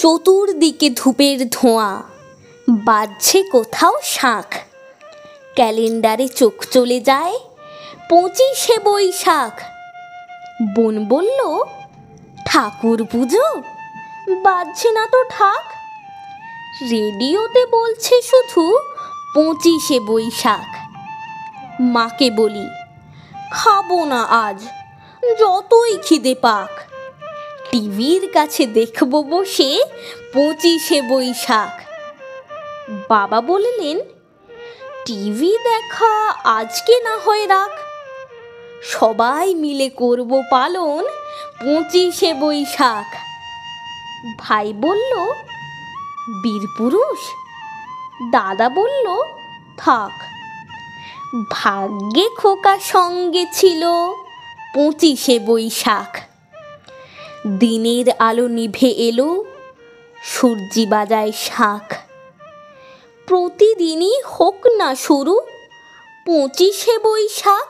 চতুর্দিকে ধূপের ধোঁয়া, বাজছে কোথাও শাঁখ। ক্যালেন্ডারে চোখ চলে যায় 25শে বৈশাখ। বোন বলল, ঠাকুর পুজো, বাজছে না তো ঠাক। রেডিওতে বলছে শুধু 25শে বৈশাখ। মাকে বলি, খাবো না আজ, যতই খিদে পাক। টিভির কাছে দেখব বসে 25শে বৈশাখ। বাবা বললেন, টিভি দেখা আজকে না হয় রাখ, সবাই মিলে করব পালন 25শে বৈশাখ। ভাই বলল, বীরপুরুষ। দাদা বলল, থাক। ভাগ্যে খোকা সঙ্গে ছিল 25শে বৈশাখ। দিনের আলো নিভে এলো, সূর্যি বাজায় শাঁখ। প্রতিদিনই হোক না শুরু 25শে বৈশাখ।